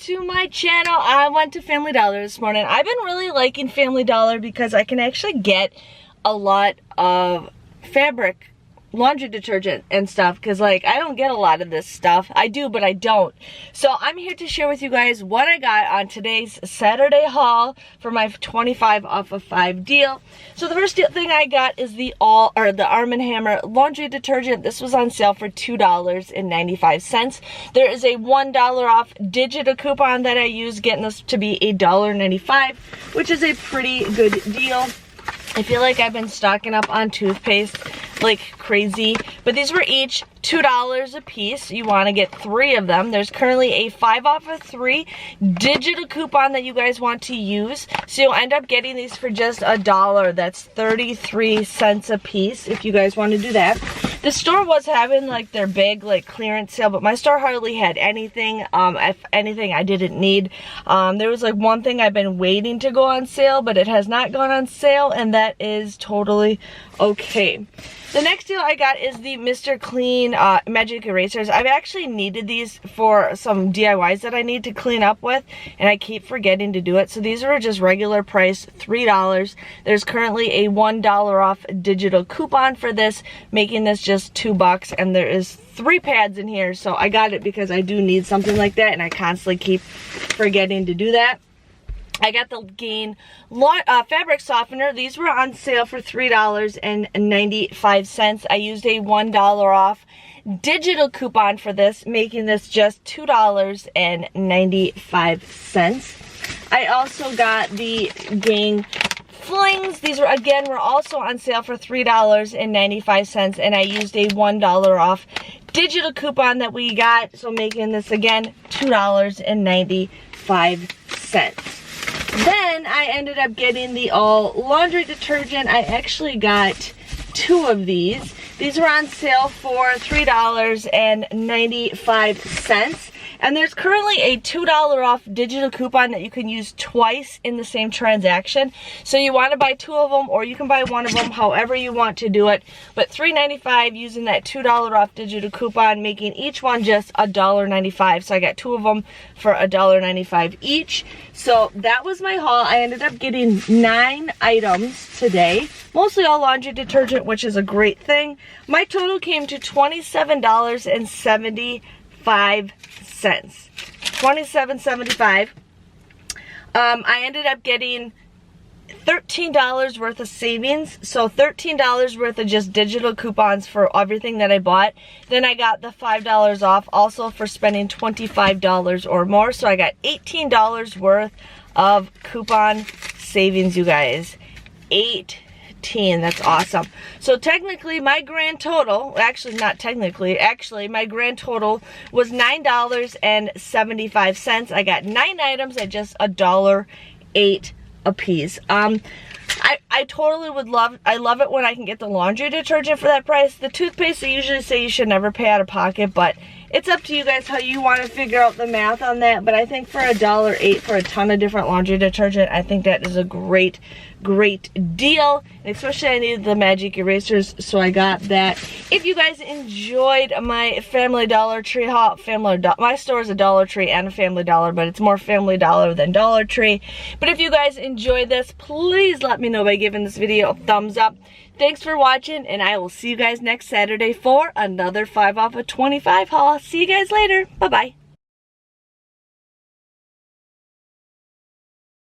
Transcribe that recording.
to my channel. I went to Family Dollar this morning. I've been really liking Family Dollar because I can actually get a lot of fabric laundry detergent and stuff, because like I don't get a lot of this stuff. I do, but I don't. So I'm here to share with you guys what I got on today's Saturday haul for my 25 off of 5 deal. So the first thing I got is the Arm & Hammer laundry detergent. This was on sale for $2.95. There is a $1 off digital coupon that I use, getting this to be $1.95, which is a pretty good deal. I feel like I've been stocking up on toothpaste like crazy, but these were each $2 a piece. You want to get 3 of them. There's currently a 5 off of 3 digital coupon that you guys want to use, so you'll end up getting these for just $1. That's 33 cents a piece if you guys want to do that. The store was having like their big like clearance sale, but my store hardly had anything. If anything, I didn't need. There was like one thing I've been waiting to go on sale, but it has not gone on sale, and that is totally okay. The next deal I got is the Mr. Clean Magic Erasers. I've actually needed these for some DIYs that I need to clean up with, and I keep forgetting to do it. So these are just regular price, $3. There's currently a $1 off digital coupon for this, making this just $2, and there is 3 pads in here. So I got it because I do need something like that, and I constantly keep forgetting to do that. I got the Gain fabric softener. These were on sale for $3.95. I used a $1 off digital coupon for this, making this just $2.95. I also got the Gain Flings. These were also on sale for $3.95, and I used a $1 off digital coupon that we got, so making this again $2.95. Then I ended up getting the all laundry detergent. I actually got 2 of these. These were on sale for $3.95. And there's currently a $2 off digital coupon that you can use twice in the same transaction. So you want to buy 2 of them, or you can buy 1 of them, however you want to do it. But $3.95 using that $2 off digital coupon, making each one just $1.95. So I got 2 of them for $1.95 each. So that was my haul. I ended up getting 9 items today. Mostly all laundry detergent, which is a great thing. My total came to $27.75. $27.75. I ended up getting $13 worth of savings, so $13 worth of just digital coupons for everything that I bought. Then I got the $5 off also for spending $25 or more, so I got $18 worth of coupon savings, you guys. 18. That's awesome. So technically my grand total, actually not technically, actually my grand total was $9.75. I got 9 items at just $1.08 a piece. I totally would love, I love it when I can get the laundry detergent for that price. The toothpaste, they usually say you should never pay out of pocket, but it's up to you guys how you want to figure out the math on that. But I think for $1.08 for a ton of different laundry detergent, I think that is a great deal. And especially I needed the magic erasers, so I got that. If you guys enjoyed my Family Dollar Tree haul, my store is a Dollar Tree and a Family Dollar, but it's more Family Dollar than Dollar Tree. But if you guys enjoyed this, please let me know by giving this video a thumbs up. Thanks for watching, and I will see you guys next Saturday for another 5 off of 25 haul. See you guys later. Bye-bye.